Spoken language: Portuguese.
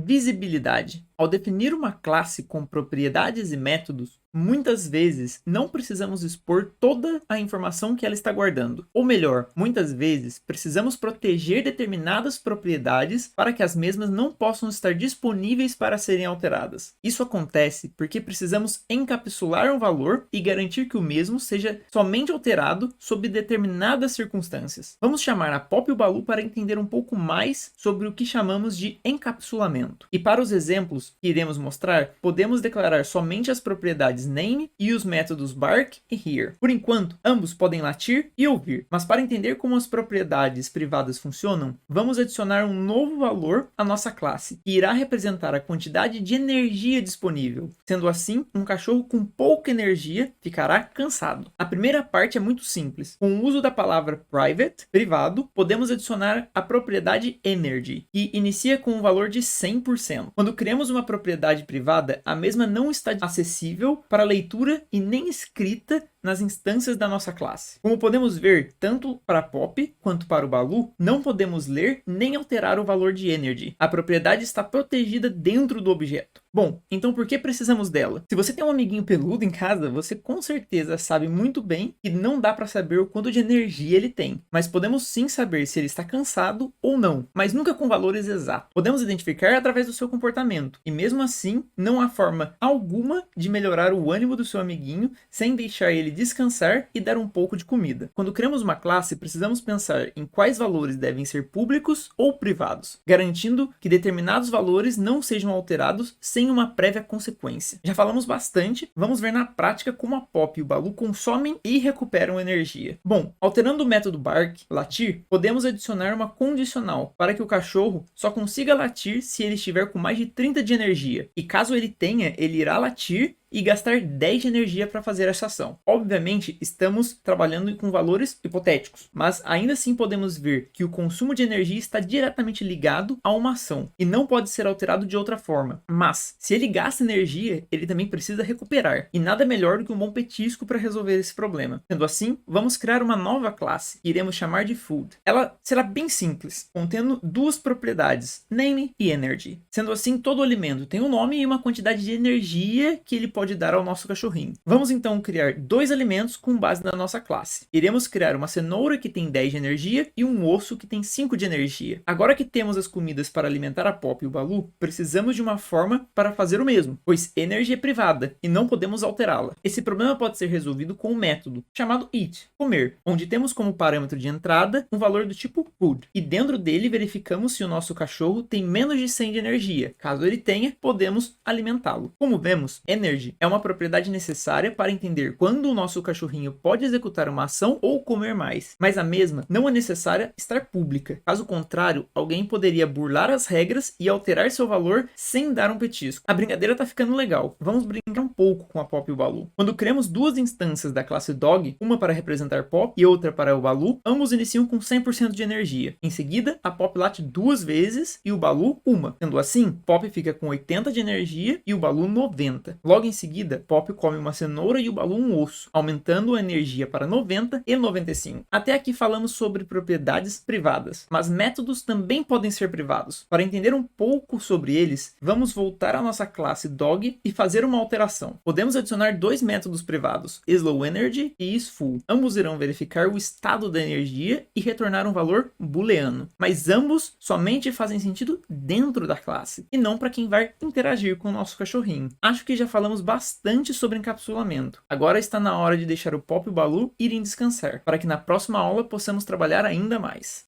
Visibilidade. Ao definir uma classe com propriedades e métodos, muitas vezes não precisamos expor toda a informação que ela está guardando. Ou melhor, muitas vezes precisamos proteger determinadas propriedades para que as mesmas não possam estar disponíveis para serem alteradas. Isso acontece porque precisamos encapsular um valor e garantir que o mesmo seja somente alterado sob determinadas circunstâncias. Vamos chamar a Pop e o Baloo para entender um pouco mais sobre o que chamamos de encapsulamento. E para os exemplos que iremos mostrar, podemos declarar somente as propriedades name e os métodos bark e here. Por enquanto, ambos podem latir e ouvir, mas para entender como as propriedades privadas funcionam, vamos adicionar um novo valor à nossa classe, que irá representar a quantidade de energia disponível. Sendo assim, um cachorro com pouca energia ficará cansado. A primeira parte é muito simples. Com o uso da palavra private, privado, podemos adicionar a propriedade energy, que inicia com um valor de 100%. Quando criamos uma propriedade privada, a mesma não está acessível para leitura e nem escrita nas instâncias da nossa classe. Como podemos ver, tanto para Pop quanto para o Baloo, não podemos ler nem alterar o valor de energy. A propriedade está protegida dentro do objeto. Bom, então por que precisamos dela? Se você tem um amiguinho peludo em casa, você com certeza sabe muito bem que não dá para saber o quanto de energia ele tem, mas podemos sim saber se ele está cansado ou não, mas nunca com valores exatos. Podemos identificar através do seu comportamento, e mesmo assim, não há forma alguma de melhorar o ânimo do seu amiguinho sem deixar ele descansar e dar um pouco de comida. Quando criamos uma classe, precisamos pensar em quais valores devem ser públicos ou privados, garantindo que determinados valores não sejam alterados sem uma prévia consequência. Já falamos bastante, vamos ver na prática como a Pop e o Baloo consomem e recuperam energia. Bom, alterando o método bark, latir, podemos adicionar uma condicional para que o cachorro só consiga latir se ele estiver com mais de 30 de energia, e caso ele tenha, ele irá latir e gastar 10 de energia para fazer essa ação. Obviamente, estamos trabalhando com valores hipotéticos, mas ainda assim podemos ver que o consumo de energia está diretamente ligado a uma ação e não pode ser alterado de outra forma. Mas, se ele gasta energia, ele também precisa recuperar, e nada melhor do que um bom petisco para resolver esse problema. Sendo assim, vamos criar uma nova classe, que iremos chamar de Food. Ela será bem simples, contendo duas propriedades, Name e Energy. Sendo assim, todo alimento tem um nome e uma quantidade de energia que ele pode dar ao nosso cachorrinho. Vamos então criar dois alimentos com base na nossa classe. Iremos criar uma cenoura que tem 10 de energia e um osso que tem 5 de energia. Agora que temos as comidas para alimentar a Pop e o Baloo, precisamos de uma forma para fazer o mesmo, pois energia é privada e não podemos alterá-la. Esse problema pode ser resolvido com um método chamado eat, comer, onde temos como parâmetro de entrada um valor do tipo food, e dentro dele verificamos se o nosso cachorro tem menos de 100 de energia. Caso ele tenha, podemos alimentá-lo. Como vemos, energy é uma propriedade necessária para entender quando o nosso cachorrinho pode executar uma ação ou comer mais, mas a mesma não é necessária estar pública. Caso contrário, alguém poderia burlar as regras e alterar seu valor sem dar um petisco. A brincadeira tá ficando legal. Vamos brincar um pouco com a Pop e o Baloo. Quando criamos duas instâncias da classe Dog, uma para representar Pop e outra para o Baloo, ambos iniciam com 100% de energia. Em seguida, a Pop late duas vezes e o Baloo uma. Sendo assim, Pop fica com 80 de energia e o Baloo 90. Logo em seguida, Pop come uma cenoura e o Baloo um osso, aumentando a energia para 90 e 95. Até aqui falamos sobre propriedades privadas, mas métodos também podem ser privados. Para entender um pouco sobre eles, vamos voltar à nossa classe Dog e fazer uma alteração. Podemos adicionar dois métodos privados, Slow Energy e isFull. Ambos irão verificar o estado da energia e retornar um valor booleano, mas ambos somente fazem sentido dentro da classe e não para quem vai interagir com o nosso cachorrinho. Acho que já falamos bastante sobre encapsulamento. Agora está na hora de deixar o Pop e o Baloo irem descansar, para que na próxima aula possamos trabalhar ainda mais.